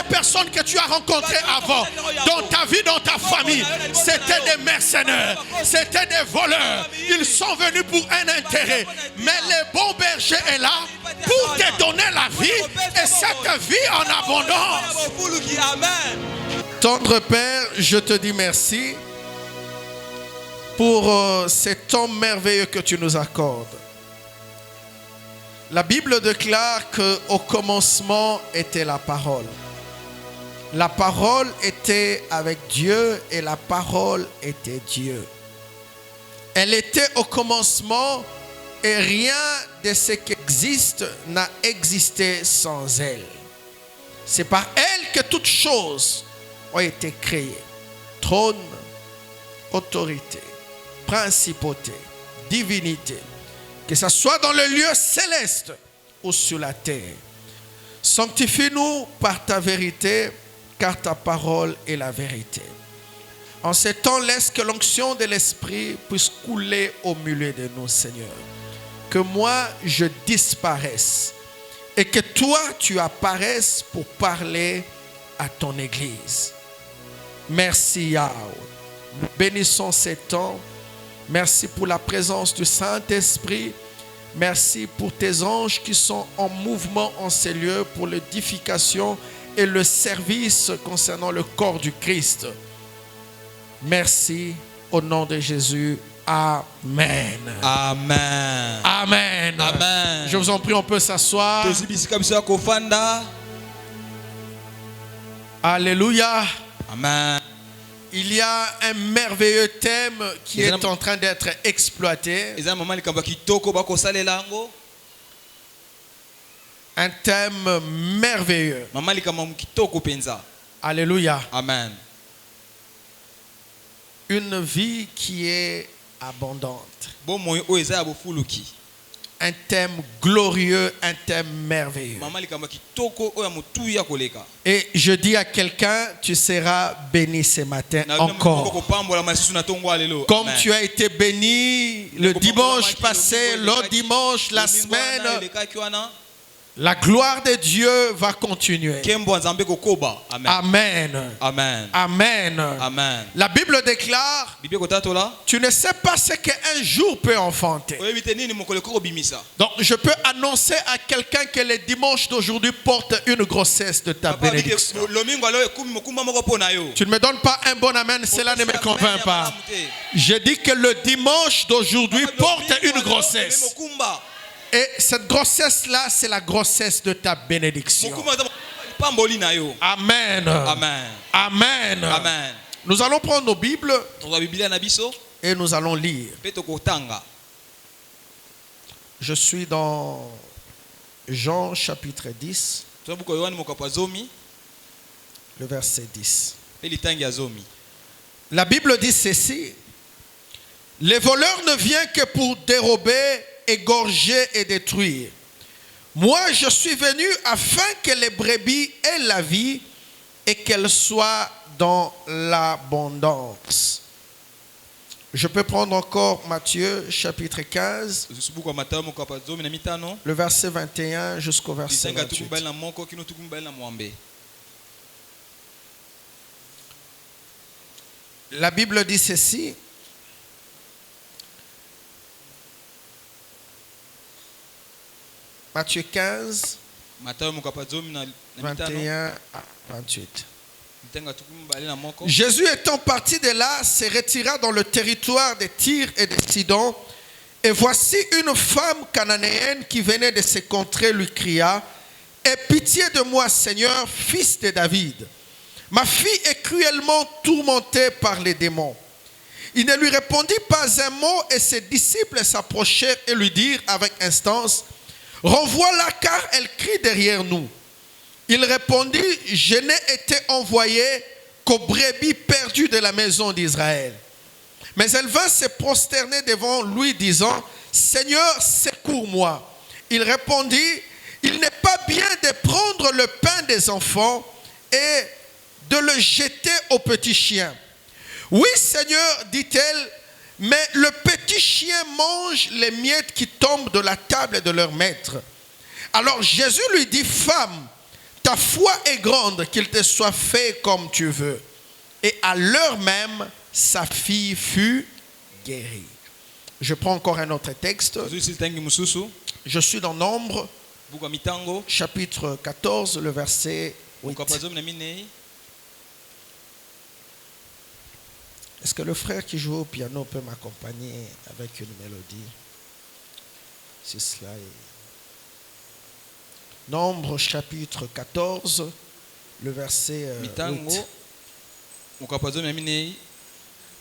les personnes que tu as rencontrées avant, dans ta vie, dans ta famille, c'était des mercenaires, c'était des voleurs. Ils sont venus pour un intérêt. Mais le bon berger est là pour te donner la vie et cette vie en abondance. Tendre Père, je te dis merci pour ces temps merveilleux que tu nous accordes. La Bible déclare qu'au commencement était la parole. La parole était avec Dieu et la parole était Dieu. Elle était au commencement et rien de ce qui existe n'a existé sans elle. C'est par elle que toutes choses ont été créées. Trône, autorité, principauté, divinité. Que ce soit dans le lieu céleste ou sur la terre. Sanctifie-nous par ta vérité, car ta parole est la vérité. En ce temps, laisse que l'onction de l'Esprit puisse couler au milieu de nous, Seigneur. Que moi, je disparaisse et que toi, tu apparaisses pour parler à ton Église. Merci, Yahweh. Nous bénissons ces temps. Merci pour la présence du Saint-Esprit. Merci pour tes anges qui sont en mouvement en ces lieux pour l'édification et le service concernant le corps du Christ. Merci au nom de Jésus. Amen. Amen. Amen. Amen. Je vous en prie, on peut s'asseoir. Alléluia. Amen. Il y a un merveilleux thème qui est en train d'être exploité. Un thème merveilleux. Alléluia. Amen. Une vie qui est abondante. Un thème glorieux, un thème merveilleux. Et je dis à quelqu'un, tu seras béni ce matin encore. Comme tu as été béni le dimanche passé, l'autre dimanche, la semaine, la gloire de Dieu va continuer. Amen. Amen. Amen. Amen. La Bible déclare, tu ne sais pas ce qu'un jour peut enfanter. Donc je peux annoncer à quelqu'un que le dimanche d'aujourd'hui porte une grossesse de ta bénédiction. Tu ne me donnes pas un bon amen, cela ne me convainc pas. Je dis que le dimanche d'aujourd'hui porte une grossesse. Et cette grossesse-là, c'est la grossesse de ta bénédiction. Amen. Amen. Amen. Amen. Nous allons prendre nos Bibles et nous allons lire. Je suis dans Jean chapitre 10, le verset 10. La Bible dit ceci: les voleurs ne viennent que pour dérober, égorger et détruire. Moi, je suis venu afin que les brebis aient la vie et qu'elles soient dans l'abondance. Je peux prendre encore Matthieu chapitre 15, le verset 21 jusqu'au verset 28. La Bible dit ceci: Matthieu 15, 21 à 28. Jésus étant parti de là, se retira dans le territoire de Tyr et de Sidon. Et voici une femme cananéenne qui venait de ces contrées lui cria: aie pitié de moi, Seigneur, fils de David. Ma fille est cruellement tourmentée par les démons. Il ne lui répondit pas un mot et ses disciples s'approchèrent et lui dirent avec instance: renvoie-la car elle crie derrière nous. Il répondit: je n'ai été envoyé qu'aux brebis perdues de la maison d'Israël. Mais elle vint se prosterner devant lui disant: Seigneur, secours-moi. Il répondit: il n'est pas bien de prendre le pain des enfants et de le jeter aux petits chiens. Oui, Seigneur, dit-elle, mais le petit chien mange les miettes qui tombent de la table de leur maître. Alors Jésus lui dit: femme, ta foi est grande, qu'il te soit fait comme tu veux. Et à l'heure même, sa fille fut guérie. Je prends encore un autre texte. Je suis dans Nombre, chapitre 14, le verset 8. Est-ce que le frère qui joue au piano peut m'accompagner avec une mélodie? Si cela est... Nombre chapitre 14, le verset 8.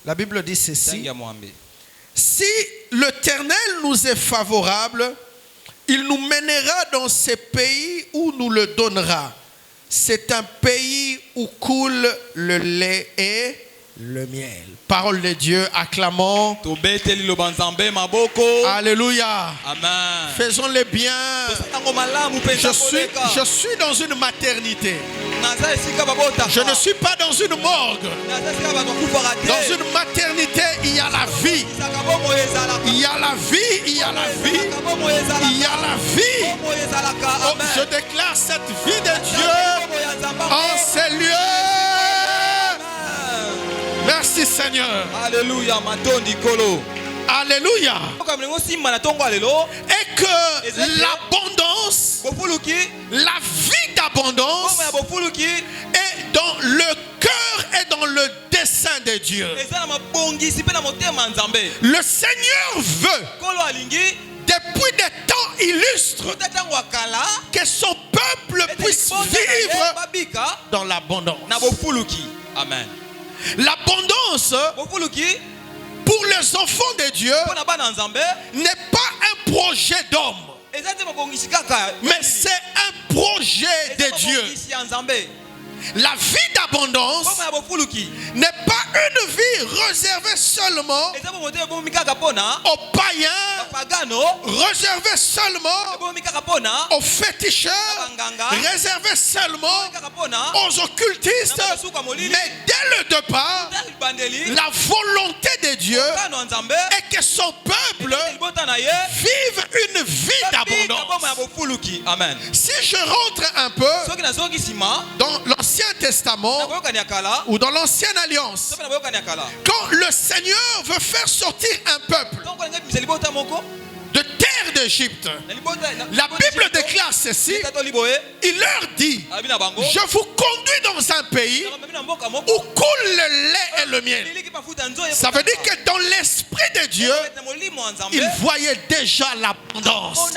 La Bible dit ceci. Si l'Éternel nous est favorable, il nous mènera dans ces pays où nous le donnera. C'est un pays où coule le lait et le miel. Parole de Dieu, acclamons. Alléluia. Amen. Faisons-le bien. Je suis dans une maternité. Je ne suis pas dans une morgue. Dans une maternité, il y a la vie. Il y a la vie, il y a la vie. Il y a la vie. Oh, je déclare cette vie de Dieu en ces lieux. Merci Seigneur. Alléluia. Alléluia. Et que l'abondance, la vie d'abondance est dans le cœur et dans le dessein de Dieu. Le Seigneur veut, depuis des temps illustres, que son peuple puisse vivre dans l'abondance. Amen. L'abondance pour les enfants de Dieu n'est pas un projet d'homme, mais c'est un projet de Dieu. La vie d'abondance n'est pas une vie réservée seulement aux païens, réservée seulement aux féticheurs, réservée seulement aux occultistes. Mais dès le départ, la volonté de Dieu est que son peuple vive une vie d'abondance. Amen. Si je rentre un peu dans l'Ancien Testament ou dans l'Ancienne Alliance, quand le Seigneur veut faire sortir un peuple de terre d'Égypte, la Bible déclare ceci. Il leur dit: je vous conduis dans un pays où coule le lait et le miel. Ça veut dire que dans l'esprit de Dieu, il voyait déjà l'abondance.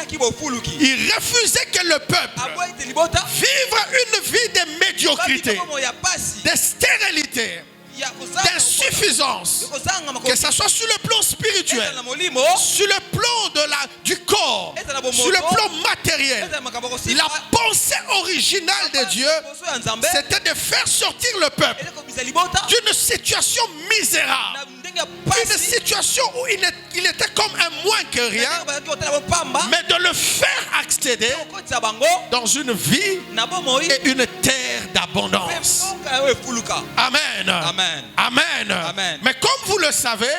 Il refusait que le peuple vive une vie de médiocrité, de stérilité, d'insuffisance, que ce soit sur le plan spirituel, sur le plan du corps, sur le plan matériel. La pensée originale de Dieu, c'était de faire sortir le peuple d'une situation misérable, une situation où il était comme un moins que rien, mais de le faire accéder dans une vie et une terre d'abondance. Amen. Amen. Amen. Amen. Mais comme vous le savez,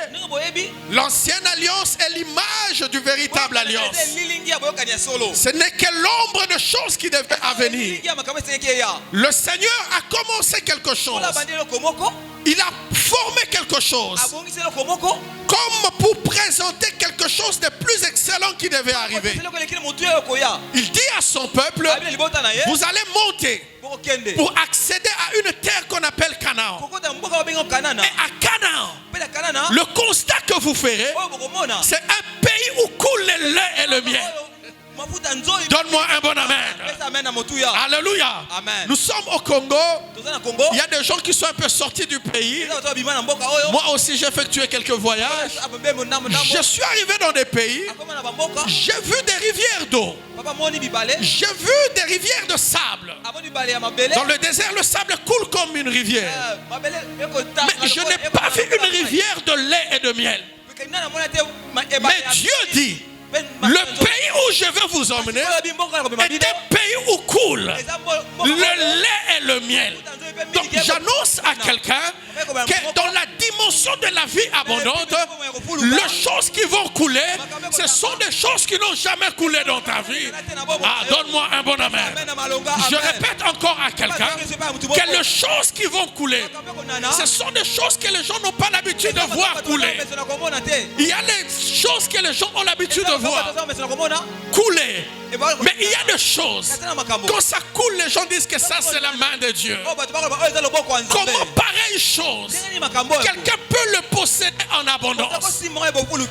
l'ancienne alliance est l'image du véritable alliance. Ce n'est que l'ombre de choses qui devaient advenir. Le Seigneur a commencé quelque chose. Il a formé quelque chose, comme pour présenter quelque chose de plus excellent qui devait arriver. Il dit à son peuple: vous allez monter pour accéder à une terre qu'on appelle Canaan. Et à Canaan, le constat que vous ferez, c'est un pays où coule le lait et le miel. Donne-moi un bon amen. Alléluia. Amen. Nous sommes au Congo. Il y a des gens qui sont un peu sortis du pays. Moi aussi j'ai effectué quelques voyages. Je suis arrivé dans des pays. J'ai vu des rivières d'eau. J'ai vu des rivières de sable. Dans le désert, le sable coule comme une rivière. Mais je n'ai pas vu une rivière de lait et de miel. Mais Dieu dit: le pays où je vais vous emmener est un pays où coule le lait et le miel. Donc j'annonce à quelqu'un que dans la dimension de la vie abondante, les choses qui vont couler, ce sont des choses qui n'ont jamais coulé dans ta vie. Ah, donne-moi un bon amen. Je répète encore à quelqu'un que les choses qui vont couler, ce sont des choses que les gens n'ont pas l'habitude de voir couler. Il y a les choses que les gens ont l'habitude de voir couler. Mais il y a des choses, quand ça coule, les gens disent que ça c'est la main de Dieu. Comment pareille chose, quelqu'un peut le posséder en abondance?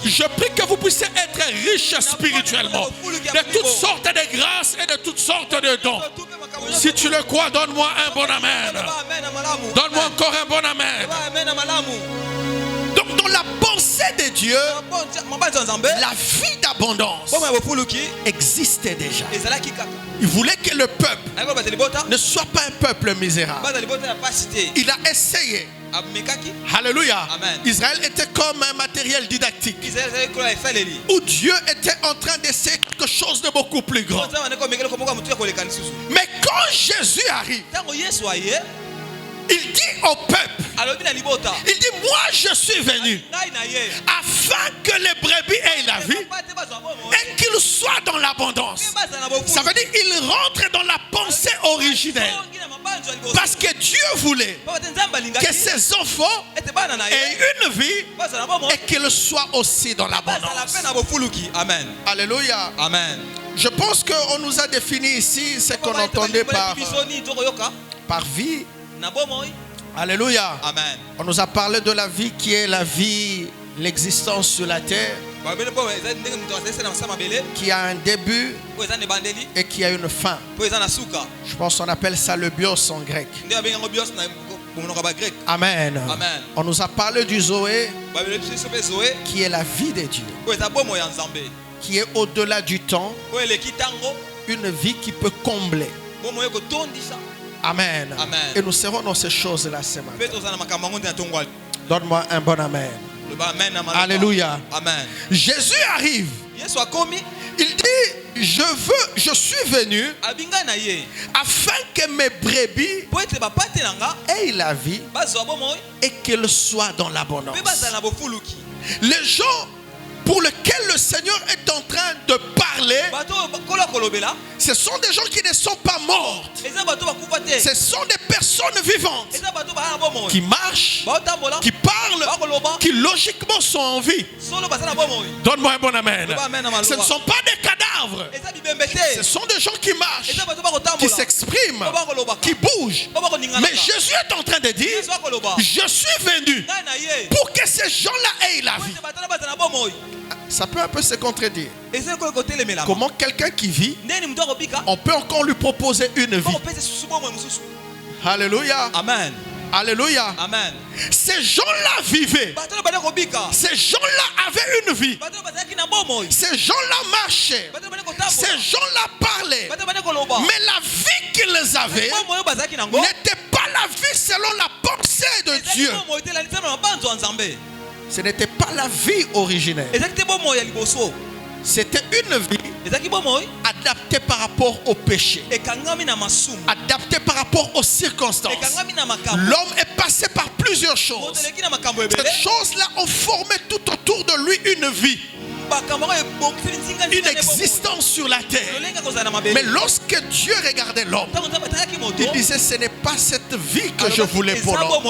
Je prie que vous puissiez être riche spirituellement, de toutes sortes de grâces et de toutes sortes de dons. Si tu le crois, donne-moi un bon amen. Donne-moi encore un bon amen. Donc dans la pensée de Dieu, la vie d'abondance existait déjà. Il voulait que le peuple ne soit pas un peuple misérable. Il a essayé. Alléluia. Israël était comme un matériel didactique où Dieu était en train d'essayer quelque chose de beaucoup plus grand. Mais quand Jésus arrive, il dit au peuple, il dit, moi je suis venu afin que les brebis aient la vie et qu'ils soient dans l'abondance. Ça veut dire qu'il rentre dans la pensée originelle. Parce que Dieu voulait que ses enfants aient une vie et qu'ils soient aussi dans l'abondance. Alléluia. Amen. Je pense qu'on nous a défini ici ce qu'on entendait par vie. Alléluia. Amen. On nous a parlé de la vie qui est la vie, l'existence sur la terre, qui a un début et qui a une fin. Je pense qu'on appelle ça le bios en grec. Amen. Amen. On nous a parlé du Zoé, qui est la vie de Dieu, qui est au-delà du temps, une vie qui peut combler. Amen. Amen. Et nous serons dans ces choses-là ce matin. Donne-moi un bon amen. Alléluia. Amen. Jésus arrive. Il dit, je suis venu afin que mes brebis aient la vie et qu'elles soient dans l'abondance. Les gens pour lesquels le Seigneur est en train de parler, ce sont des gens qui ne sont pas morts. Ce sont des personnes vivantes qui marchent, qui parlent, qui logiquement sont en vie. Donne-moi un bon amen. Ce ne sont pas des cadavres. Ce sont des gens qui marchent, qui s'expriment, qui bougent. Mais Jésus est en train de dire, je suis venu pour que ces gens-là aient la vie. Ça peut un peu se contredire. Comment quelqu'un qui vit, on peut encore lui proposer une vie. Alléluia. Amen. Alléluia. Amen. Ces gens-là vivaient. Ces gens-là avaient une vie. Ces gens-là marchaient. Ces gens-là parlaient. Mais la vie qu'ils avaient n'était pas la vie selon la pensée de Dieu. Ce n'était pas la vie originelle. C'était une vie adaptée par rapport au péché, adaptée par rapport aux circonstances. L'homme est passé par plusieurs choses. Ces choses-là ont formé tout autour de lui une vie, une existence sur la terre. Mais lorsque Dieu regardait l'homme, il disait, ce n'est pas cette vie que je voulais pour l'homme.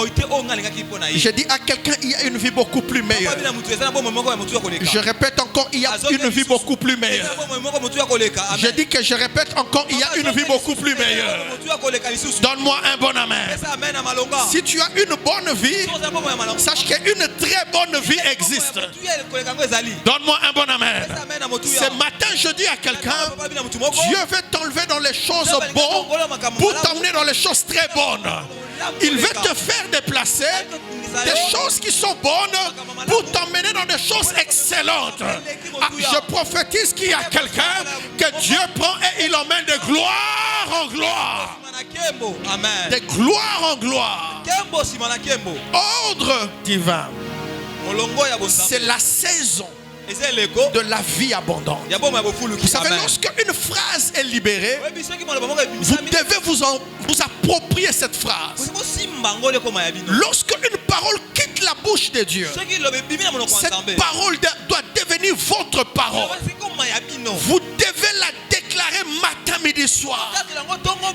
Je dis à quelqu'un, il y a une vie beaucoup plus meilleure. Je répète encore, il y a une vie beaucoup plus meilleure. Je dis que je répète encore, il y a une vie beaucoup plus meilleure. Donne-moi un bon amen. Si tu as une bonne vie, sache qu'une très bonne vie existe. Donne-moi un bon amen. Ce matin, je dis à quelqu'un, Dieu veut t'enlever dans les choses bonnes pour t'emmener dans les choses très bonnes. Il veut te faire déplacer des choses qui sont bonnes pour t'emmener dans des choses excellentes. Ah, je prophétise qu'il y a quelqu'un que Dieu prend et il emmène de gloire en gloire. Amen. De gloire en gloire. Ordre divin. C'est la saison de la vie abondante. Vous savez, lorsque une phrase est libérée, vous devez vous approprier cette phrase. Lorsque une parole quitte la bouche de Dieu, cette parole doit devenir votre parole. Vous devez la déclarer matin, midi, soir.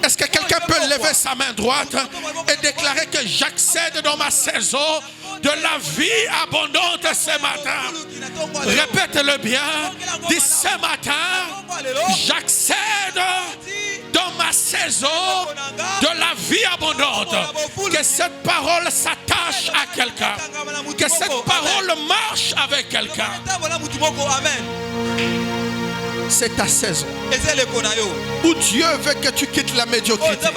Est-ce que quelqu'un peut lever sa main droite et déclarer que j'accède dans ma saison de la vie abondante ce matin? Répète-le bien. Dis ce matin, j'accède dans ma saison de la vie abondante. Que cette parole s'attache à quelqu'un. Que cette parole marche avec quelqu'un. C'est ta saison où Dieu veut que tu quittes la médiocrité,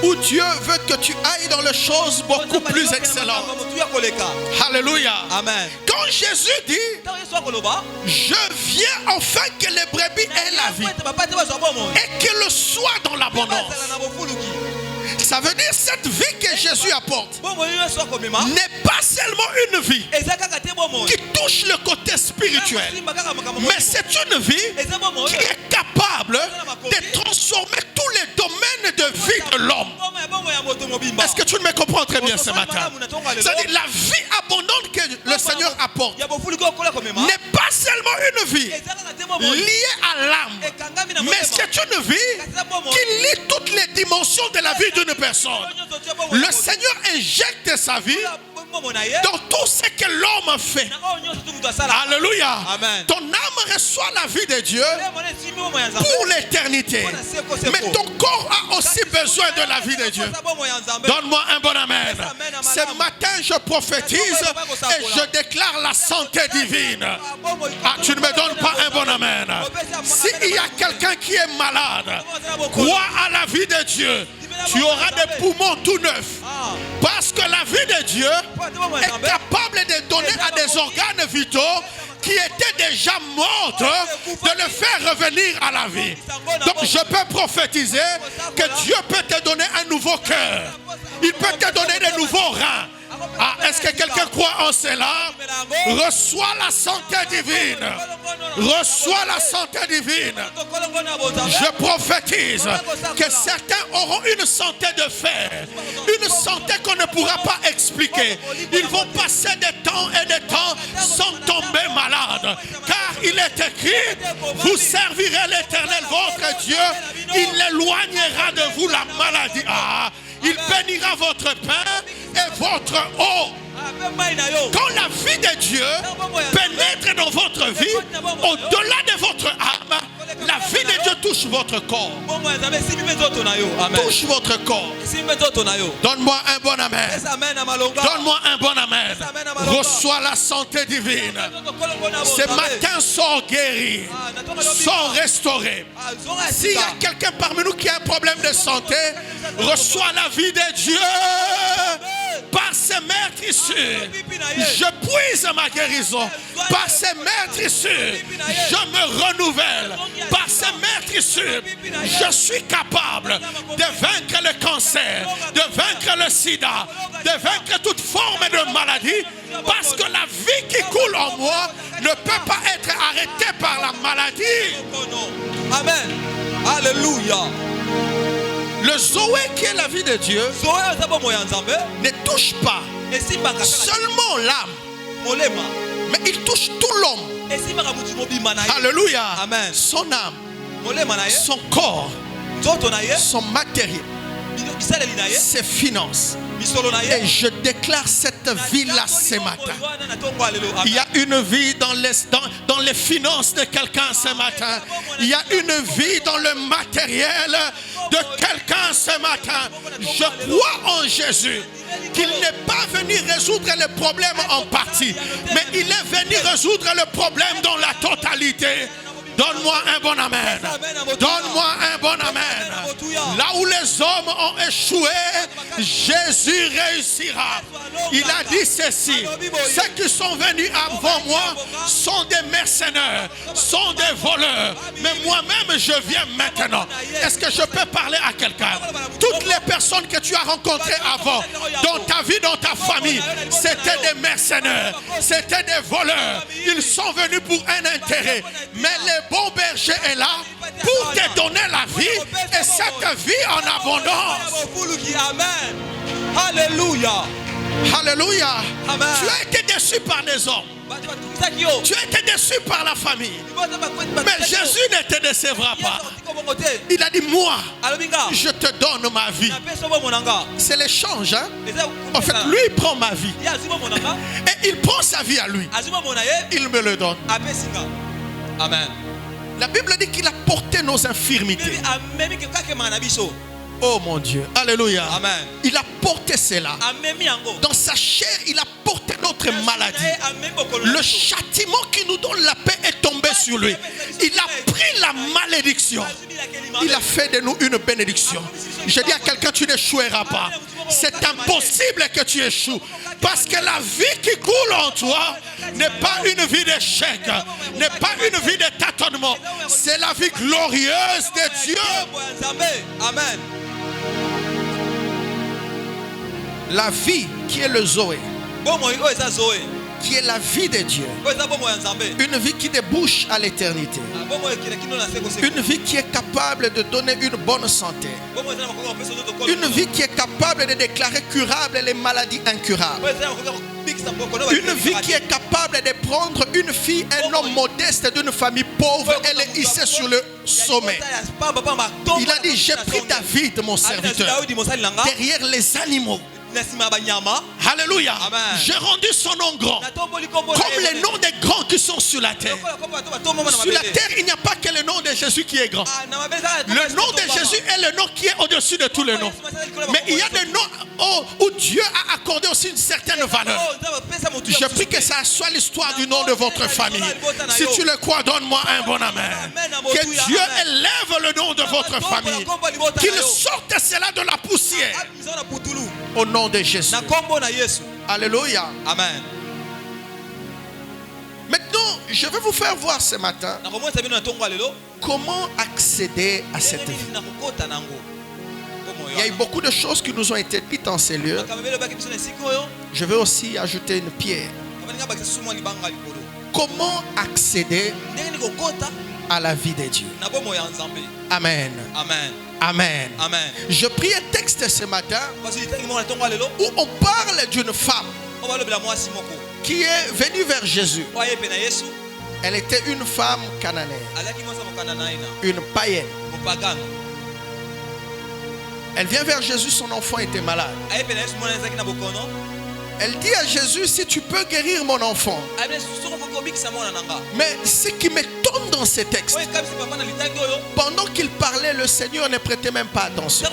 où Dieu veut que tu ailles dans les choses beaucoup plus excellentes. Alléluia. Amen. Quand Jésus dit je viens afin que les brebis aient la vie et qu'elles soient dans l'abondance, ça veut dire cette vie que Jésus apporte n'est pas seulement une vie qui touche le côté spirituel, mais c'est une vie qui est capable de transformer tous les domaines de vie de l'homme. Est-ce que tu me comprends très bien ce matin? C'est-à-dire la vie abondante que le Seigneur apporte n'est pas seulement une vie liée à l'âme, mais c'est une vie qui lie toutes les dimensions de la vie d'une personne. Le Seigneur injecte sa vie dans tout ce que l'homme fait. Alléluia. Amen. Ton âme reçoit la vie de Dieu pour l'éternité. Mais ton corps a aussi besoin de la vie de Dieu. Donne-moi un bon amen. Ce matin, je prophétise et je déclare la santé divine. Ah, tu ne me donnes pas un bon amen. S'il y a quelqu'un qui est malade, crois à la vie de Dieu. Tu auras des poumons tout neufs. Parce que la vie de Dieu est capable de donner à des organes vitaux qui étaient déjà morts, de le faire revenir à la vie. Donc je peux prophétiser que Dieu peut te donner un nouveau cœur. Il peut te donner de nouveaux reins. Ah, est-ce que quelqu'un croit en cela? Reçois la santé divine. Reçois la santé divine. Je prophétise que certains auront une santé de fer. Une santé qu'on ne pourra pas expliquer. Ils vont passer des temps et des temps sans tomber malades. Car il est écrit, vous servirez l'Éternel votre Dieu. Il éloignera de vous la maladie. Ah, il bénira votre pain et votre eau. Quand la vie de Dieu pénètre dans votre vie, au-delà de votre âme, la vie de Dieu touche votre corps. Touche votre corps. Donne-moi un bon amen. Donne-moi un bon amen. Reçois la santé divine. Ce matin, sors guéri. Sors restauré. S'il y a quelqu'un parmi nous qui a un problème de santé, reçois la vie de Dieu. Par ces meurtrissures, je puise ma guérison. Par ces meurtrissures, je me renouvelle. Par ces meurtrissures, je suis capable de vaincre le cancer, de vaincre le sida, de vaincre toute forme de maladie. Parce que la vie qui coule en moi ne peut pas être arrêtée par la maladie. Amen. Alléluia. Le Zoé qui est la vie de Dieu ne touche pas seulement l'âme, mais il touche tout l'homme. Alléluia. Amen. Son âme, son corps, son matériel, ses finances. Et je déclare cette vie-là ce matin. Il y a une vie dans les finances de quelqu'un ce matin. Il y a une vie dans le matériel de quelqu'un ce matin. Je crois en Jésus qu'il n'est pas venu résoudre le problème en partie, mais il est venu résoudre le problème dans la totalité. Donne-moi un bon amen. Donne-moi un bon amen. Là où les hommes ont échoué, Jésus réussira. Il a dit ceci: ceux qui sont venus avant moi sont des mercenaires, sont des voleurs. Mais moi-même, je viens maintenant. Est-ce que je peux parler à quelqu'un? Toutes les personnes que tu as rencontrées avant, dans ta vie, dans ta famille, c'était des mercenaires, c'était des voleurs. Ils sont venus pour un intérêt. Mais le bon berger est là pour te donner la vie, et cette vie en abondance. Amen. Alléluia. Alléluia. Amen. Tu as été déçu par les hommes. Tu as été déçu par la famille. Mais Jésus ne te décevra pas. Il a dit: moi, je te donne ma vie. C'est l'échange, hein? En fait, lui, il prend ma vie. Et il prend sa vie à lui. Il me le donne. Amen. La Bible dit qu'il a porté nos infirmités. Oh mon Dieu. Alléluia. Amen. Il a porté cela. Dans sa chair, il a porté notre maladie. Le châtiment qui nous donne la paix est tombé sur lui. Il a pris la malédiction. Il a fait de nous une bénédiction. Je dis à quelqu'un: tu n'échoueras pas. C'est impossible que tu échoues. Parce que la vie qui coule en toi n'est pas une vie d'échec, n'est pas une vie de tâtonnement. C'est la vie glorieuse de Dieu. Amen. La vie qui est le Zoé, qui est la vie de Dieu. Une vie qui débouche à l'éternité. Une vie qui est capable de donner une bonne santé. Une vie qui est capable de déclarer curables les maladies incurables. Une vie qui est capable de prendre une fille, un homme modeste d'une famille pauvre, et les hisser sur le sommet. Il a dit: j'ai pris David, mon serviteur, derrière les animaux. Alléluia. J'ai rendu son nom grand, comme les noms des grands qui sont sur la terre. Sur la terre, il n'y a pas que le nom de Jésus qui est grand. Le nom de Jésus est le nom qui est au-dessus de tous les noms. Mais il y a des noms où Dieu a accordé aussi une certaine valeur. Je prie que ça soit l'histoire du nom de votre famille. Si tu le crois, donne-moi un bon amen. Que Dieu élève le nom de votre famille. Qu'il sorte cela de la poussière. Au nom de Jésus. Alléluia. Amen. Maintenant, je vais vous faire voir ce matin comment accéder à cette vie. Il y a eu beaucoup de choses qui nous ont été dites en ces lieux. Je vais aussi ajouter une pierre. Comment accéder à la vie de Dieu? Amen. Amen. Amen. Amen. Je prie un texte ce matin où on parle d'une femme qui est venue vers Jésus. Elle était une femme cananéenne, une païenne. Elle vient vers Jésus, son enfant était malade. Elle dit à Jésus: si tu peux guérir mon enfant. Mais ce qui m'étonne dans ces textes, pendant qu'il parlait, le Seigneur ne prêtait même pas attention.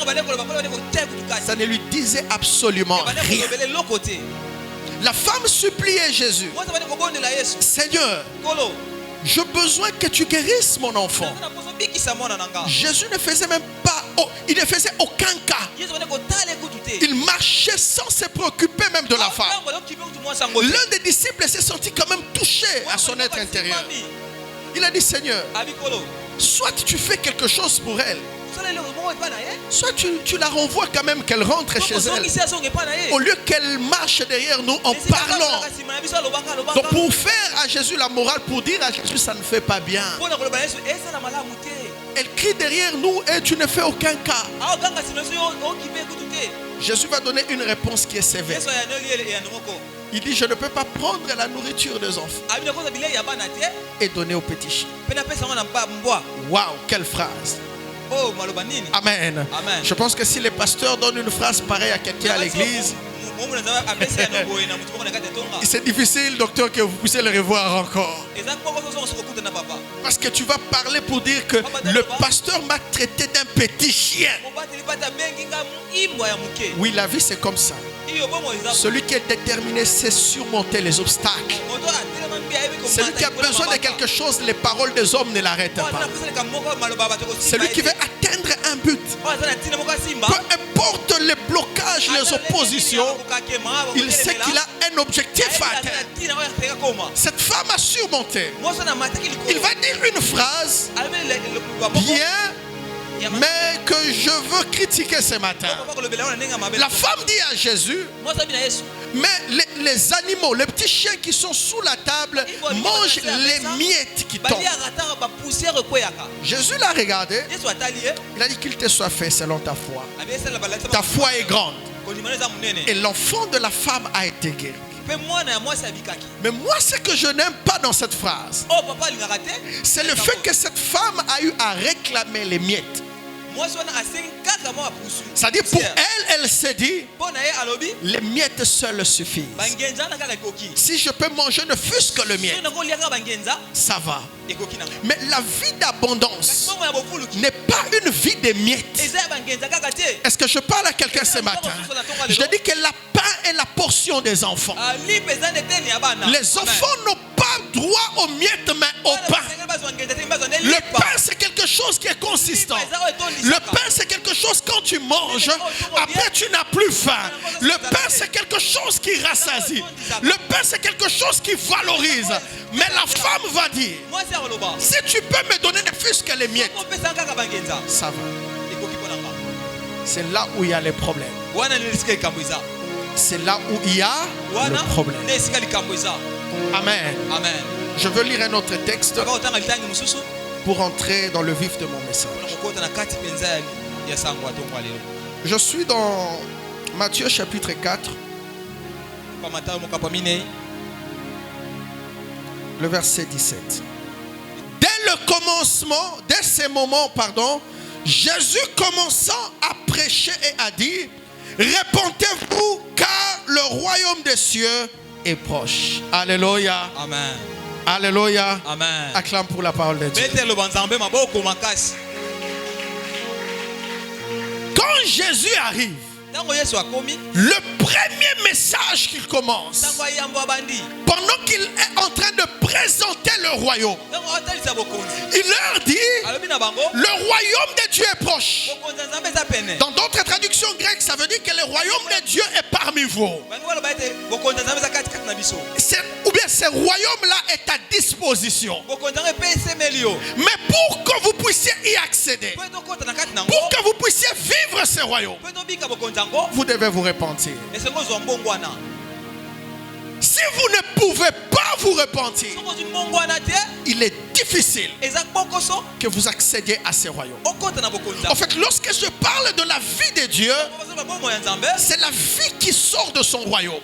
Ça ne lui disait absolument rien. La femme suppliait Jésus: Seigneur, j'ai besoin que tu guérisses mon enfant. Jésus ne faisait même pas, il ne faisait aucun cas. Il marchait sans se préoccuper même de la femme. L'un des disciples s'est senti quand même touché à son être intérieur. Il a dit: Seigneur, soit tu fais quelque chose pour elle, soit tu la renvoies quand même, qu'elle rentre chez elle, au lieu qu'elle marche derrière nous en parlant. Donc pour faire à Jésus la morale, pour dire à Jésus: ça ne fait pas bien. Elle crie derrière nous et tu ne fais aucun cas. Jésus va donner une réponse qui est sévère. Il dit: je ne peux pas prendre la nourriture des enfants et donner aux petits chiens. Waouh, quelle phrase! Amen. Amen. Je pense que si les pasteurs donnent une phrase pareille à quelqu'un à l'église, c'est difficile, docteur, que vous puissiez le revoir encore. Parce que tu vas parler pour dire que le pasteur m'a traité d'un petit chien. Oui, la vie c'est comme ça. Celui qui est déterminé, c'est surmonter les obstacles. Celui qui a besoin de quelque chose, les paroles des hommes ne l'arrêtent pas. Celui qui veut atteindre un but, peu importe les blocages, les oppositions, il sait qu'il a un objectif à atteindre. Cette femme a surmonté. Il va dire une phrase bien, mais que je veux critiquer ce matin. La femme dit à Jésus, mais les animaux, les petits chiens qui sont sous la table mangent les miettes qui tombent. Jésus l'a regardé. Il a dit qu'il te soit fait selon ta foi. Ta foi est grande. Et l'enfant de la femme a été guéri. Mais moi, ce que je n'aime pas dans cette phrase, c'est le fait que cette femme a eu à réclamer les miettes. C'est-à-dire pour elle, elle s'est dit, les miettes seules suffisent. Si je peux manger ne fût-ce que le miette, ça va. Mais la vie d'abondance n'est pas une vie de miettes. Est-ce que je parle à quelqu'un ce matin? Je dis que la pain est la portion des enfants. Les enfants n'ont pas droit aux miettes, mais au pain. Le pain, c'est quelque chose qui est consistant. Le pain, c'est quelque chose quand tu manges, après tu n'as plus faim. Le pain, c'est quelque chose qui rassasie. Le pain, c'est quelque chose qui valorise. Mais la femme va dire, si tu peux me donner ne fût-ce que les miettes, ça va. C'est là où il y a les problèmes. C'est là où il y a le problème. Amen. Amen. Je veux lire un autre texte pour entrer dans le vif de mon message. Je suis dans Matthieu chapitre 4, le verset 17. Dès le commencement, dès ces moments, Jésus commençant à prêcher et à dire, répentez-vous car le royaume des cieux est proche. Alléluia. Amen. Alléluia. Amen. Acclame pour la parole de Dieu. Quand Jésus arrive, le premier message qu'il commence, pendant qu'il est en train de présenter le royaume, il leur dit, le royaume de Dieu est proche. Dans d'autres traductions grecques, ça veut dire que le royaume de Dieu est parmi vous. Ou bien ce royaume-là est à disposition. Mais pour que vous puissiez y accéder, pour que vous puissiez vivre ce royaume, vous devez vous repentir. Si vous ne pouvez pas vous repentir, il est difficile que vous accédiez à ce royaume. En fait, lorsque je parle de la vie de Dieu, c'est la vie qui sort de son royaume.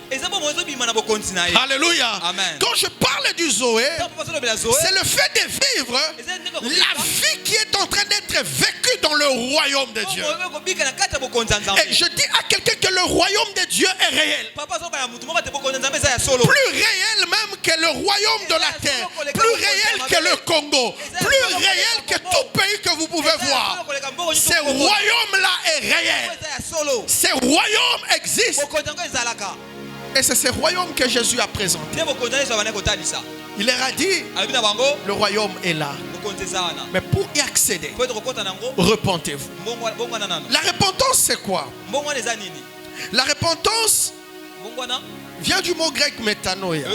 Alléluia. Amen. Quand je parle du Zoé, c'est le fait de vivre la vie qui est en train d'être vécue dans le royaume de Dieu. Et je dis à quelqu'un que le royaume de Dieu est réel. Plus réel même que le royaume de la terre. Plus réel que le Congo. Plus réel que tout pays que vous pouvez voir. Ce royaume-là est réel. Ce royaume existe. Et c'est ce royaume que Jésus a présenté. Il leur a dit, le royaume est là. Mais pour y accéder, repentez-vous. La repentance, c'est quoi? La repentance vient du mot grec métanoïa.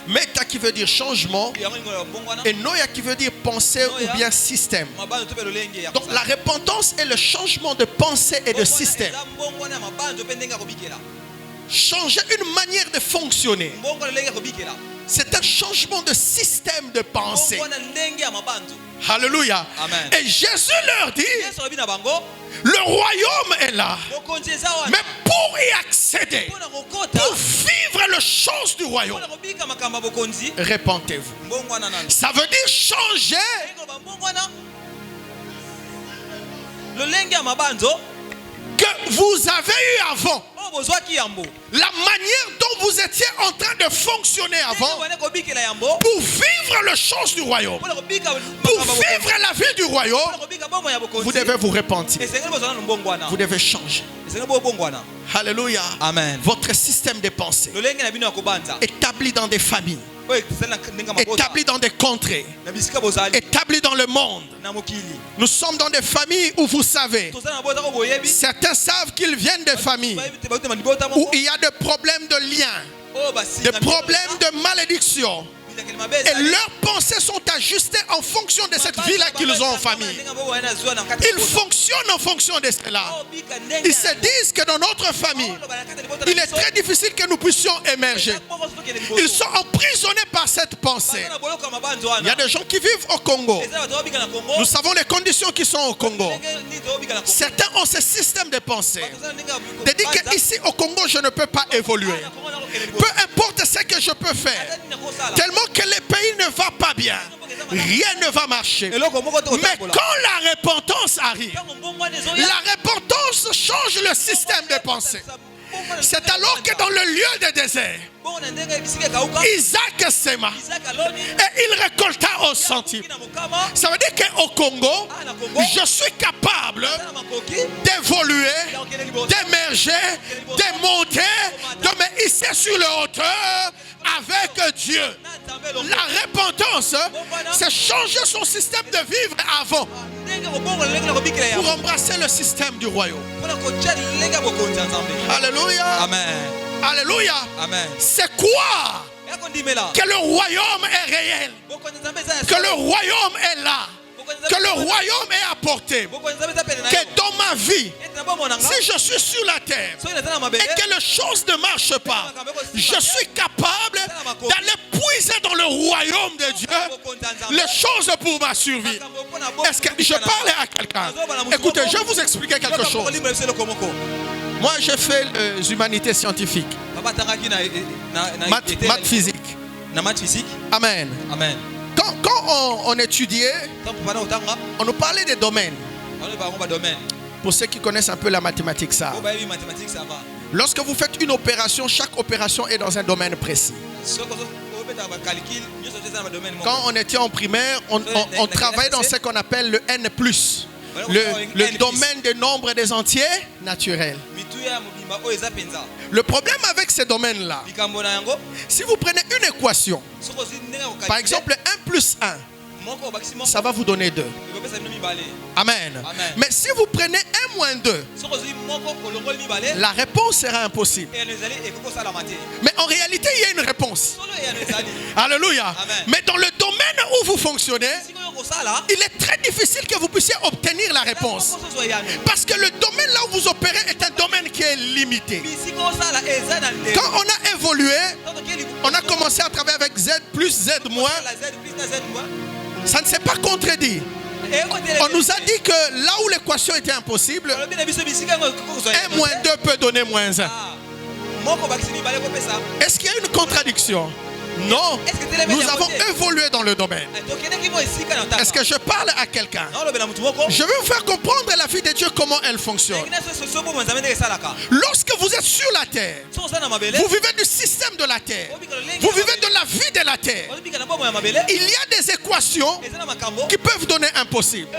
Méta qui veut dire changement et noia qui veut dire pensée ou bien système. Donc la repentance est le changement de pensée et de système. Changer une manière de fonctionner. C'est un changement de système de pensée. Alléluia. Amen. Et Jésus leur dit, le royaume est là. Mais pour y accéder, pour vivre les choses du royaume, repentez-vous. Ça veut dire changer que vous avez eu avant. La manière dont vous étiez en train de fonctionner avant pour vivre les choses du royaume, pour vivre la vie du royaume, vous devez vous repentir. Vous devez changer. Alléluia. Amen. Votre système de pensée établi dans des familles, établis dans des contrées, établis dans le monde. Nous sommes dans des familles où vous savez, certains savent qu'ils viennent des familles où il y a des problèmes de lien, des problèmes de malédiction. Et leurs pensées sont ajustées en fonction de cette vie-là qu'ils ont en famille. Ils fonctionnent en fonction de cela. Ils se disent que dans notre famille, il est très difficile que nous puissions émerger. Ils sont emprisonnés par cette pensée. Il y a des gens qui vivent au Congo. Nous savons les conditions qui sont au Congo. Certains ont ce système de pensée. De dire qu'ici au Congo, je ne peux pas évoluer. Peu importe ce que je peux faire. Tellement que le pays ne va pas bien, rien ne va marcher. Mais quand la repentance arrive, la repentance change le système de pensée. C'est alors que dans le lieu de désert, Isaac sema et il récolta au centime. Ça veut dire qu'au Congo, je suis capable d'évoluer, d'émerger, de monter, de me hisser sur le hauteur avec Dieu. La repentance, c'est changer son système de vivre avant pour embrasser le système du royaume. Alléluia. Amen. Alléluia. Amen. C'est quoi que le royaume est réel, que le royaume est là, que le royaume est à portée, que dans ma vie, si je suis sur la terre et que les choses ne marchent pas, je suis capable d'aller puiser dans le royaume de Dieu les choses pour ma survie. Est-ce que je parle à quelqu'un? Écoutez, je vais vous expliquer quelque chose. Moi, j'ai fait les humanités scientifiques, maths physique. Amen. Amen. Quand on étudiait, on nous parlait des domaines. Pour ceux qui connaissent un peu la mathématique, ça. Lorsque vous faites une opération, chaque opération est dans un domaine précis. Quand on était en primaire, on travaillait dans ce qu'on appelle le N+. Le domaine des nombres des entiers naturels. Le problème avec ces domaines-là, si vous prenez une équation, par exemple 1 plus 1, ça va vous donner 2. Amen. Amen. Mais si vous prenez 1 moins 2, la réponse sera impossible. Mais en réalité, il y a une réponse. Alléluia. Amen. Mais dans le domaine où vous fonctionnez, il est très difficile que vous puissiez obtenir la réponse. Parce que le domaine là où vous opérez est un domaine qui est limité. Quand on a évolué, on a commencé à travailler avec Z plus Z moins. Ça ne s'est pas contredit. On nous a dit que là où l'équation était impossible, 1 moins 2 peut donner moins 1. Est-ce qu'il y a une contradiction? Non, nous avons évolué dans le domaine. Est-ce que je parle à quelqu'un? Je vais vous faire comprendre la vie de Dieu, comment elle fonctionne. Lorsque vous êtes sur la terre, vous vivez du système de la terre, vous vivez de la vie de la terre. Il y a des équations qui peuvent donner impossible.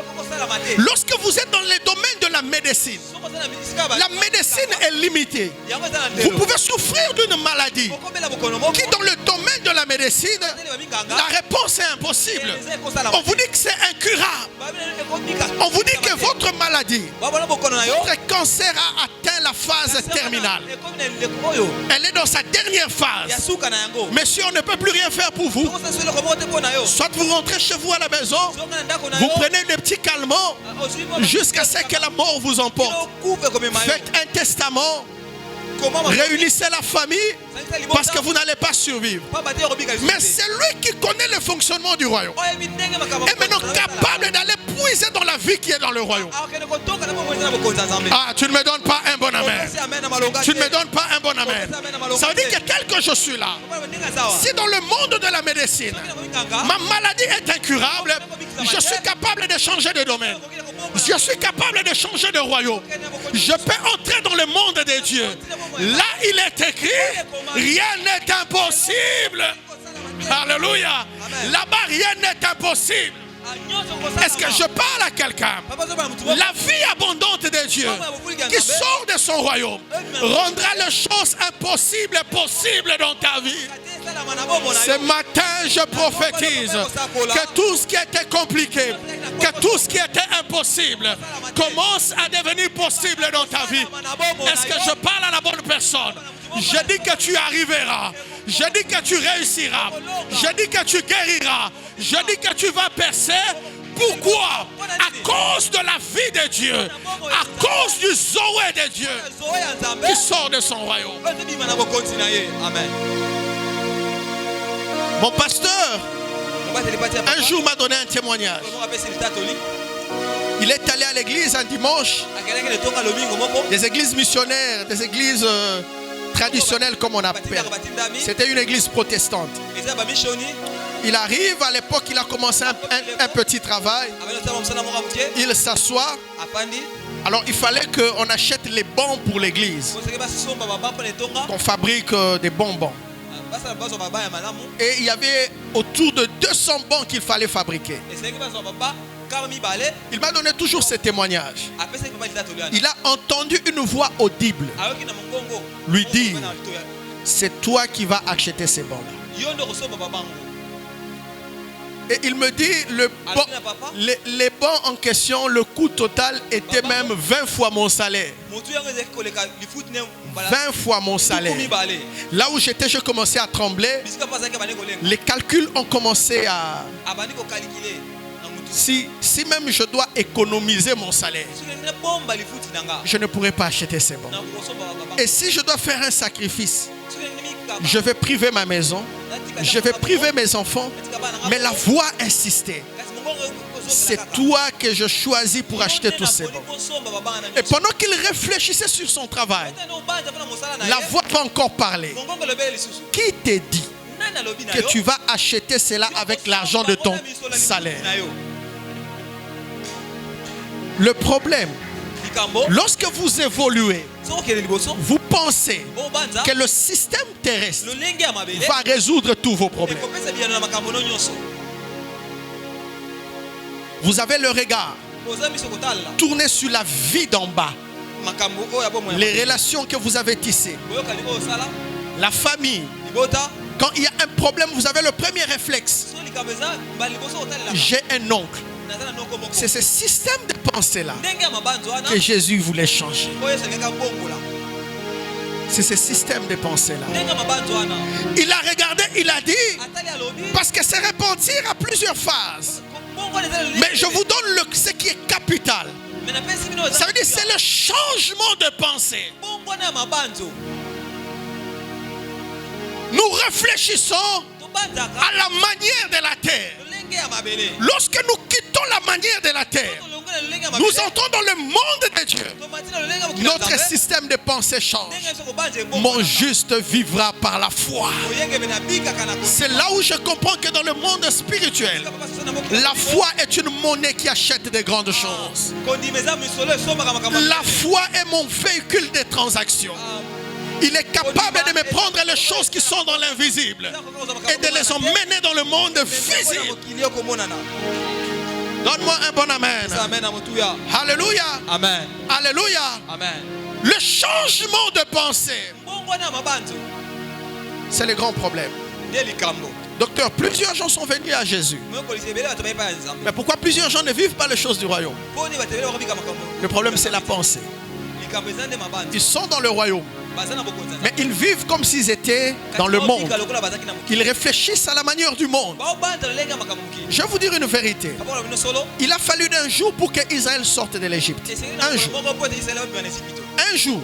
Lorsque vous êtes dans les domaines de la médecine est limitée. Vous pouvez souffrir d'une maladie qui dans le domaine de la médecine, la réponse est impossible. On vous dit que c'est incurable. On vous dit que votre maladie, votre cancer a atteint la phase terminale. Elle est dans sa dernière phase. Monsieur, on ne peut plus rien faire pour vous. Soit vous rentrez chez vous à la maison, vous prenez des petits calmants jusqu'à ce que la mort vous emporte. Faites un testament. Réunissez la famille parce que vous n'allez pas survivre. Mais c'est lui qui connaît le fonctionnement du royaume est maintenant capable d'aller puiser dans la vie qui est dans le royaume. Ah, tu ne me donnes pas un bon amen. Tu ne me donnes pas un bon amen. Ça veut dire que tel que je suis là, si dans le monde de la médecine, ma maladie est incurable, je suis capable de changer de domaine. Je suis capable de changer de royaume. Je peux entrer dans le monde des dieux. Là, il est écrit, rien n'est impossible. Alléluia. Là-bas, rien n'est impossible. Est-ce que je parle à quelqu'un? La vie abondante de Dieu qui sort de son royaume rendra les choses impossibles possibles dans ta vie. Ce matin, je prophétise que tout ce qui était compliqué, que tout ce qui était impossible commence à devenir possible dans ta vie. Est-ce que je parle à la bonne personne? Je dis que tu arriveras. Je dis que tu réussiras. Je dis que tu guériras. Je dis que tu vas percer. Pourquoi? À cause de la vie de Dieu. À cause du Zoé de Dieu qui sort de son royaume. Amen. Mon pasteur, un jour m'a donné un témoignage. Il est allé à l'église un dimanche. Des églises missionnaires, des églises traditionnelles comme on appelle. C'était une église protestante. Il arrive, à l'époque il a commencé un petit travail. Il s'assoit. Alors il fallait qu'on achète les bancs pour l'église. Qu'on fabrique des bonbons. Et il y avait autour de 200 bancs qu'il fallait fabriquer. Il m'a donné toujours ce témoignage. Il a entendu une voix audible lui dire: c'est toi qui vas acheter ces bancs-là. Et il me dit, les bancs en question, le coût total était même 20 fois mon salaire. 20 fois mon salaire. Là où j'étais, je commençais à trembler. Les calculs ont commencé à... Si même je dois économiser mon salaire, je ne pourrai pas acheter ces bancs. Et si je dois faire un sacrifice, je vais priver ma maison, je vais priver mes enfants. Mais la voix insistait: c'est toi que je choisis pour acheter tous ces bancs. Et pendant qu'il réfléchissait sur son travail, la voix va encore parler. Qui t'a dit que tu vas acheter cela avec l'argent de ton salaire? Le problème, lorsque vous évoluez, vous pensez que le système terrestre va résoudre tous vos problèmes. Vous avez le regard tourné sur la vie d'en bas, les relations que vous avez tissées, la famille. Quand il y a un problème, vous avez le premier réflexe: j'ai un oncle. C'est ce système de pensée-là que Jésus voulait changer. C'est ce système de pensée-là. Il a regardé, il a dit, parce que c'est repentir à plusieurs phases. Mais je vous donne ce qui est capital. Ça veut dire c'est le changement de pensée. Nous réfléchissons à la manière de la terre. Lorsque nous quittons la manière de la terre, nous entrons dans le monde de Dieu. Notre système de pensée change. Mon juste vivra par la foi. C'est là où je comprends que dans le monde spirituel, la foi est une monnaie qui achète de grandes choses. La foi est mon véhicule de transaction. Il est capable de me prendre les choses qui sont dans l'invisible et de les emmener dans le monde visible. Donne-moi un bon amen. Alléluia. Amen. Alléluia. Amen. Le changement de pensée, c'est le grand problème. Docteur, plusieurs gens sont venus à Jésus. Mais pourquoi plusieurs gens ne vivent pas les choses du royaume? Le problème, c'est la pensée. Ils sont dans le royaume, mais ils vivent comme s'ils étaient dans le monde. Ils réfléchissent à la manière du monde. Je vais vous dire une vérité. Il a fallu d'un jour pour qu'Israël sorte de l'Égypte. Un jour. Un jour,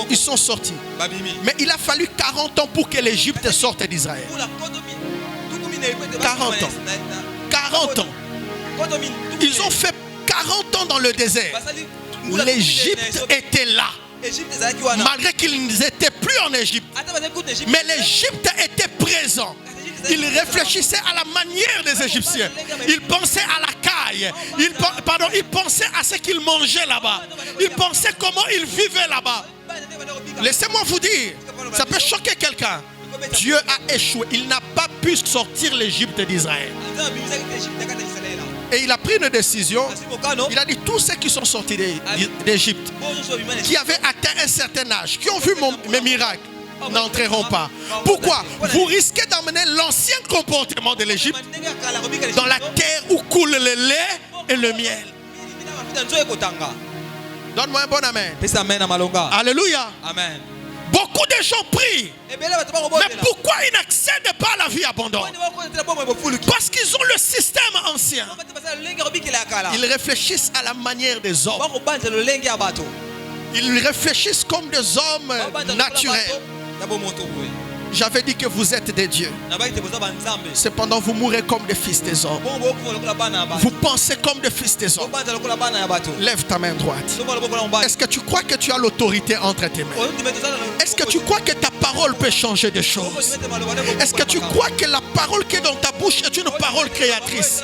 ils sont sortis. Mais il a fallu 40 ans pour que l'Égypte sorte d'Israël. 40 ans. 40 ans. Ils ont fait 40 ans dans le désert. L'Égypte était là. Malgré qu'ils n'étaient plus en Égypte. Mais l'Égypte était présent. Ils réfléchissaient à la manière des Égyptiens. Ils pensaient à la caille. Ils pensaient à ce qu'ils mangeaient là-bas. Ils pensaient comment ils vivaient là-bas. Laissez-moi vous dire, ça peut choquer quelqu'un. Dieu a échoué. Il n'a pas pu sortir l'Égypte d'Israël. Et il a pris une décision. Il a dit tous ceux qui sont sortis d'Égypte, qui avaient atteint un certain âge, qui ont vu mes miracles, n'entreront pas. Pourquoi? Vous risquez d'amener l'ancien comportement de l'Égypte dans la terre où coule le lait et le miel. Donne-moi un bon amen. Alléluia. Amen. Beaucoup de gens prient. Mais pourquoi ils n'accèdent pas à la vie abondante? Parce qu'ils ont le système ancien. Ils réfléchissent à la manière des hommes. Ils réfléchissent comme des hommes naturels. J'avais dit que vous êtes des dieux. Cependant, vous mourrez comme des fils des hommes. Vous pensez comme des fils des hommes. Lève ta main droite. Est-ce que tu crois que tu as l'autorité entre tes mains? Est-ce que tu crois que ta parole peut changer des choses? Est-ce que tu crois que la parole qui est dans ta bouche est une parole créatrice?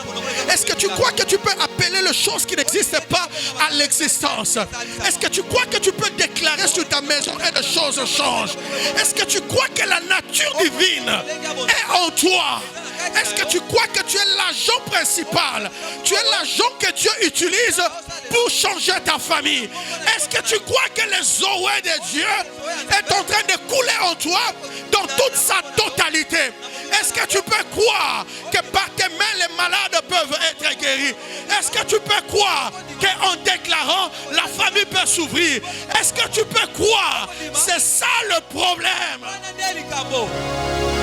Est-ce que tu crois que tu peux appeler les choses qui n'existent pas à l'existence? Est-ce que tu crois que tu peux déclarer sur ta maison et des choses changent? Est-ce que tu crois que la nature divine est en toi? Est-ce que tu crois que tu es l'agent principal? Tu es l'agent que Dieu utilise pour changer ta famille? Est-ce que tu crois que le Zoé de Dieu est en train de couler en toi dans toute sa totalité? Est-ce que tu peux croire que par tes mains les malades peuvent être guéris? Est-ce que tu peux croire qu'en déclarant la famille peut s'ouvrir? Est-ce que tu peux croire? C'est ça le problème.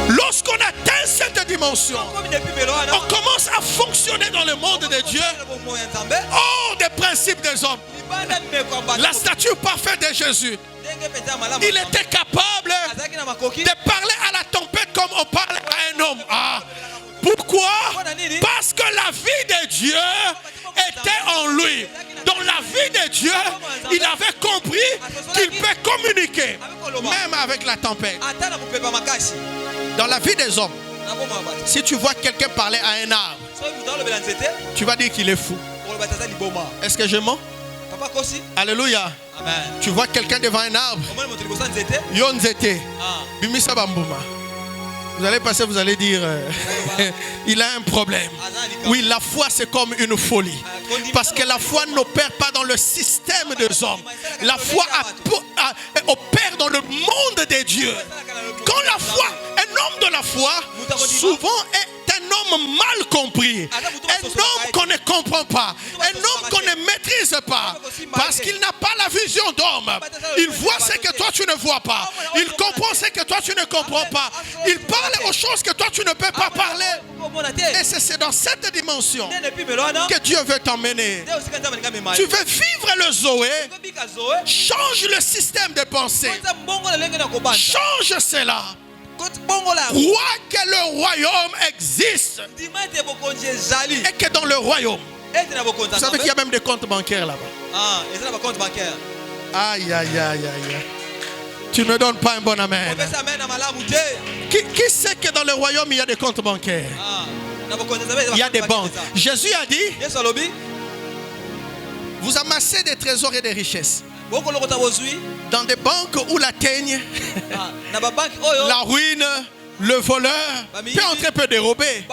Lorsqu'on atteint cette dimension, on commence à fonctionner dans le monde de Dieu hors des principes des hommes. La statue parfaite de Jésus, il était capable de parler à la tempête comme on parle à un homme. Pourquoi? Parce que la vie de Dieu était en lui. Dans la vie de Dieu, il avait compris qu'il peut communiquer même avec la tempête. Dans la vie des hommes, si tu vois quelqu'un parler à un arbre, tu vas dire qu'il est fou. Est-ce que je mens? Alléluia. Amen. Tu vois quelqu'un devant un arbre, Yonzete, Bimisa Bambouma. Vous allez passer, vous allez dire, il a un problème. Oui, la foi c'est comme une folie. Parce que la foi n'opère pas dans le système des hommes. La foi opère dans le monde des dieux. Quand la foi, un homme de la foi, souvent est un homme mal compris. Un homme qu'on ne comprend pas. Un homme qu'on ne maîtrise pas. Parce qu'il n'a pas la vision d'homme. Il voit ce que toi tu ne vois pas. Il comprend ce que toi tu ne comprends pas. Il parle aux choses que toi tu ne peux pas parler. Et c'est dans cette dimension que Dieu veut t'emmener. Tu veux vivre le Zoé. Change le système de pensée. Change cela. Crois que le royaume existe et que dans le royaume, vous savez qu'il y a même des comptes bancaires là-bas. Aïe, aïe, aïe, aïe. Tu ne me donnes pas un bon amen. Qui sait que dans le royaume il y a des comptes bancaires? Il y a des banques. Jésus a dit, vous amassez des trésors et des richesses dans des banques où la teigne, la ruine, le voleur peut entrer, peut dérober.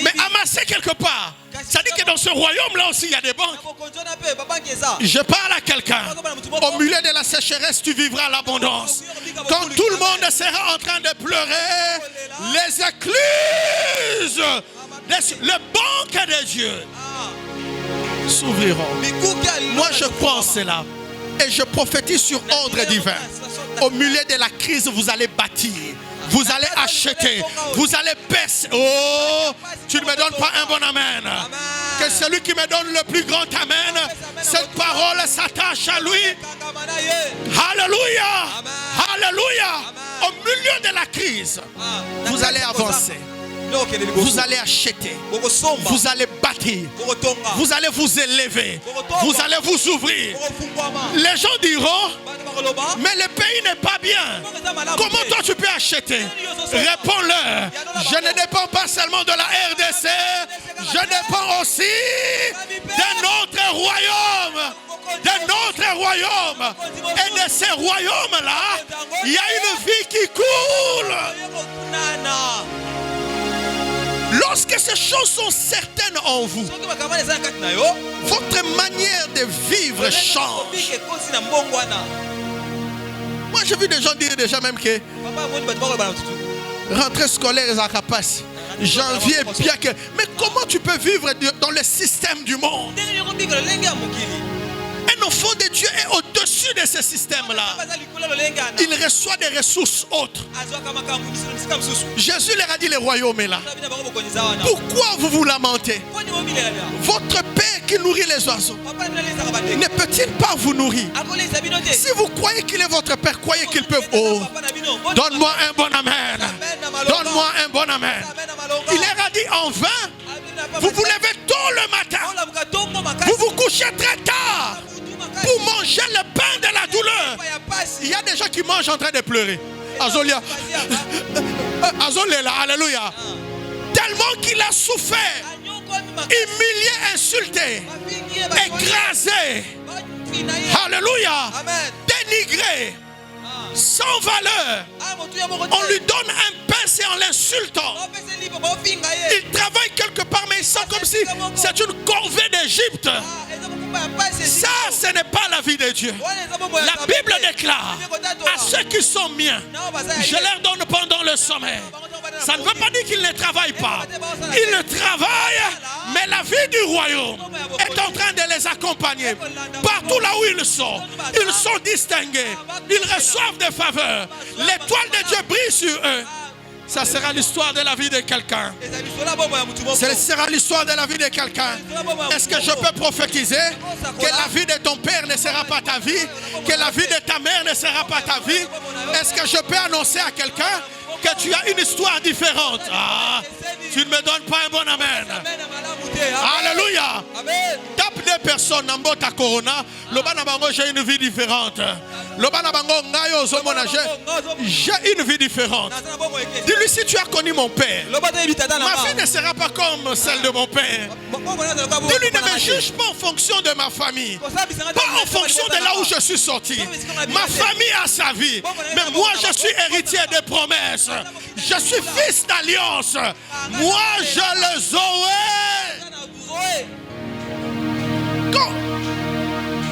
Mais amasser quelque part, ça dit que dans ce royaume-là aussi il y a des banques. Je parle à quelqu'un. Au milieu de la sécheresse, tu vivras l'abondance. Quand tout le monde sera en train de pleurer, les écluses, les banques de Dieu s'ouvriront. Moi je pense cela. Et je prophétise sur ordre divin. Au milieu de la crise, vous allez bâtir. Vous allez acheter. Vous allez baisser. Oh, tu ne me donnes pas un bon amen. Que celui qui me donne le plus grand amen, cette parole s'attache à lui. Alléluia. Alléluia. Au milieu de la crise, vous allez avancer. Vous allez acheter. Vous allez bâtir. Vous allez vous élever. Vous allez vous ouvrir. Les gens diront, mais le pays n'est pas bien. Comment toi tu peux acheter? Réponds-leur. Je ne dépends pas seulement de la RDC. Je dépends aussi d'un autre royaume. D'un autre royaume. Et de ces royaumes-là, il y a une vie qui coule. Lorsque ces choses sont certaines en vous, votre manière de vivre change. Moi j'ai vu des gens dire déjà même que rentrée scolaire est à Capace. Janvier, bien que. Mais comment tu peux vivre dans le système du monde? Un enfant de Dieu est au-dessus de ce système-là. Il reçoit des ressources autres. Jésus leur a dit, le royaume est là. Pourquoi vous vous lamentez? Votre Père qui nourrit les oiseaux ne peut-il pas vous nourrir? Si vous croyez qu'il est votre Père, croyez qu'il peut. Oh, donne-moi un bon amen. Donne-moi un bon amen. Il leur a dit en vain, vous vous levez tôt le matin. Vous vous couchez très tard pour manger le pain de la douleur. Il y a des gens qui mangent en train de pleurer. Azolia. Azolela, alléluia. Tellement qu'il a souffert, humilié, insulté, écrasé. Alléluia. Dénigré. Sans valeur. On lui donne un pain, c'est en l'insultant. Il travaille quelque part, mais il sent comme si c'est une corvée d'Égypte. Ça, ce n'est pas la vie de Dieu. La Bible déclare à ceux qui sont miens, je leur donne pendant le sommeil. Ça ne veut pas dire qu'ils ne travaillent pas. Ils travaillent, mais la vie du royaume est en train de les accompagner. Partout là où ils sont distingués. Ils reçoivent des faveurs. L'étoile de Dieu brille sur eux. Ça sera l'histoire de la vie de quelqu'un. Ce sera l'histoire de la vie de quelqu'un. Est-ce que je peux prophétiser que la vie de ton père ne sera pas ta vie? Que la vie de ta mère ne sera pas ta vie? Est-ce que je peux annoncer à quelqu'un que tu as une histoire différente? Ah, tu ne me donnes pas un bon amen. Alléluia. Tape des personnes dans ta corona. J'ai une vie différente. J'ai une vie différente. Dis-lui, si tu as connu mon père, ma vie ne sera pas comme celle de mon père. Dis-lui, ne me juge pas en fonction de ma famille, pas en fonction de là où je suis sorti. Ma famille a sa vie, mais moi je suis héritier des promesses. Je suis fils d'alliance. Moi je le Zoé.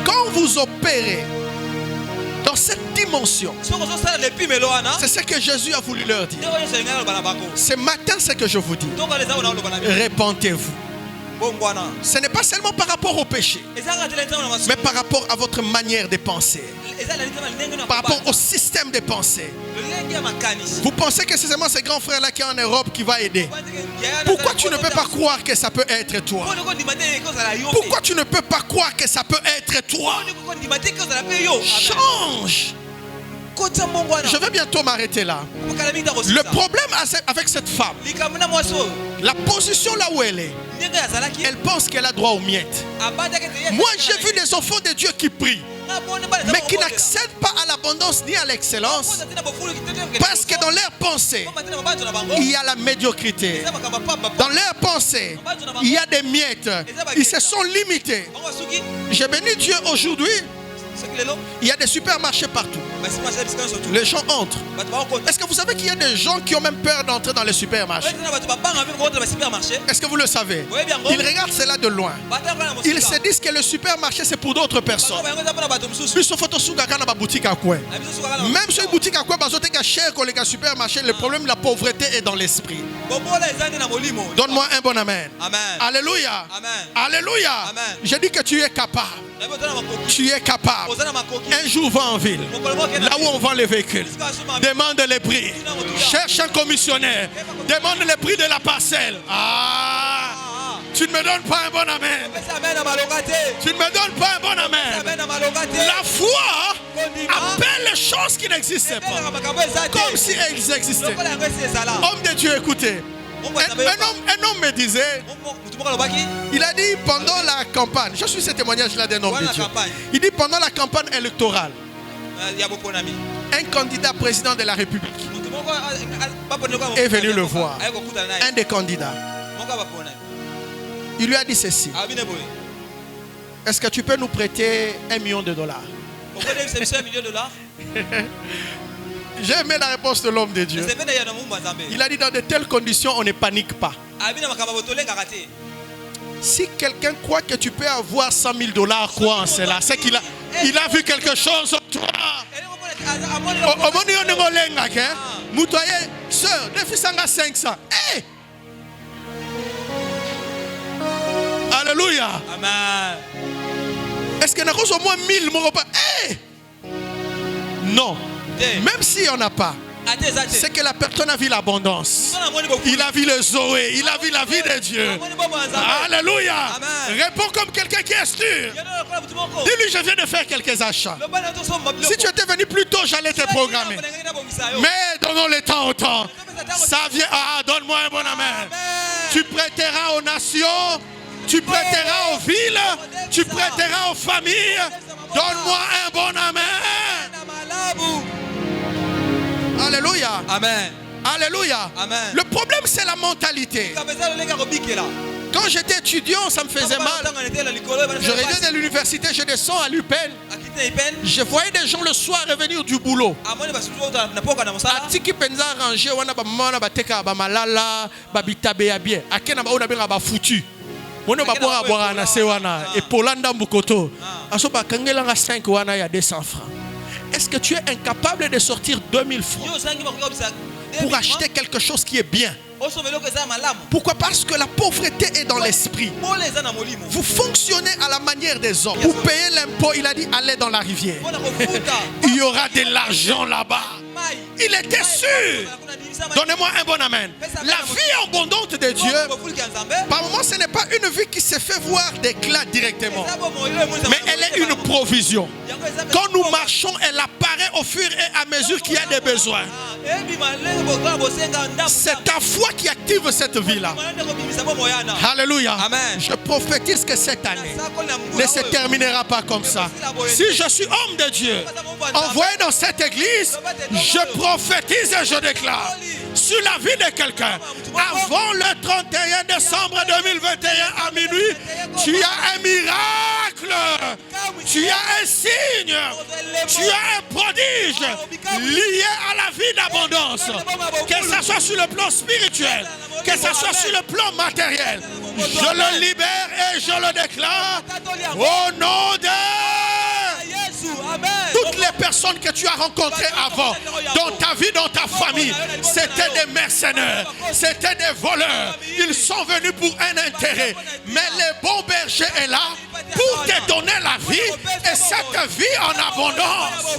Quand vous opérez dans cette dimension, c'est ce que Jésus a voulu leur dire. Ce matin, c'est ce que je vous dis. Répentez-vous. Ce n'est pas seulement par rapport au péché, mais par rapport à votre manière de penser, par rapport au système de pensée. Vous pensez que c'est seulement ce grand frère-là qui est en Europe qui va aider. Pourquoi tu ne peux pas croire que ça peut être toi? Pourquoi tu ne peux pas croire que ça peut être toi? Change. Je vais bientôt m'arrêter là. Le problème avec cette femme, la position là où elle est, elle pense qu'elle a droit aux miettes. Moi j'ai vu des enfants de Dieu qui prient, mais qui n'accèdent pas à l'abondance ni à l'excellence, parce que dans leur pensée il y a la médiocrité. Dans leur pensée il y a des miettes. Ils se sont limités. J'ai béni Dieu aujourd'hui. Il y a des supermarchés partout. Les gens entrent. Est-ce que vous savez qu'il y a des gens qui ont même peur d'entrer dans les supermarchés? Est-ce que vous le savez? Ils regardent cela de loin. Ils se disent que le supermarché c'est pour d'autres personnes. Même sur une boutique à quoi cher que les supermarchés, le problème de la pauvreté est dans l'esprit. Donne-moi un bon amen. Alléluia. Alléluia. Je dis que tu es capable. Tu es capable. Un jour va en ville, là où on vend les véhicules, demande les prix, cherche un commissionnaire, demande les prix de la parcelle. Ah, tu ne me donnes pas un bon amen. Tu ne me donnes pas un bon amen. La foi appelle les choses qui n'existaient pas comme si elles existaient. Homme de Dieu, écoutez. Un homme me disait, il a dit pendant la campagne, je suis ce témoignage-là d'un homme de Dieu. Il dit pendant la campagne électorale, un candidat président de la République est venu le voir, un des candidats. Il lui a dit ceci: est-ce que tu peux nous prêter $1 million? J'ai aimé la réponse de l'homme de Dieu. Il a dit dans de telles conditions, on ne panique pas. Si quelqu'un croit que tu peux avoir $100 000, crois en cela. C'est qu'il a vu quelque chose en toi. Omoni yo ndenge olengaka, hein? Mutoye, sœur, defisanga 500. Hey! Alléluia. Amen. Est-ce que nous avons au moins 1000 mon repas? Hey! Non. Même si on n'a pas, c'est que la personne a vu l'abondance. Il a vu le Zoé. Il a vu la vie de Dieu. Alléluia. Réponds comme quelqu'un qui est sûr. Dis-lui, je viens de faire quelques achats. Si tu étais venu plus tôt, j'allais te programmer. Mais donnons le temps au temps. Ça vient. Ah, donne-moi un bon amen. Tu prêteras aux nations. Tu prêteras aux villes. Tu prêteras aux familles. Donne-moi un bon amen. Alléluia. Amen. Alléluia. Amen. Le problème, c'est la mentalité. Quand j'étais étudiant, ça me faisait mal. Je revenais de l'université, je descends à l'UPEN. Je voyais des gens le soir revenir du boulot. Atiki penza arrangé, wana ba mama ba teka ba malala, ba bitabe ya bien. Akena ba ona benga ba foutu. Mono ba boira boira na se wana et Polanda Mbukoto. Aso ba kangela nga 5 wana ya 200 francs. Est-ce que tu es incapable de sortir 2000 francs pour acheter quelque chose qui est bien? Pourquoi? Parce que la pauvreté est dans l'esprit. Vous fonctionnez à la manière des hommes. Vous payez l'impôt, il a dit allez dans la rivière. Il y aura de l'argent là-bas. Il était sûr. Donnez-moi un bon amen. La vie abondante de Dieu, par moments, ce n'est pas une vie qui se fait voir d'éclat directement, mais elle est une provision. Quand nous marchons, elle apparaît au fur et à mesure qu'il y a des besoins. C'est ta foi qui active cette vie-là. Alléluia. Amen. Je prophétise que cette année ne se terminera pas comme ça. Si je suis homme de Dieu, envoyé dans cette église, je prophétise et je déclare sur la vie de quelqu'un, avant le 31 décembre 2021 à minuit, tu as un miracle, tu as un signe, tu as un prodige lié à la vie d'abondance, que ce soit sur le plan spirituel, que ce soit sur le plan matériel. Je le libère et je le déclare au nom de toutes les personnes que tu as rencontrées avant, dans ta vie, dans ta famille. C'était des mercenaires, c'était des voleurs. Ils sont venus pour un intérêt. Mais le bon berger est là pour te donner la vie et cette vie en abondance.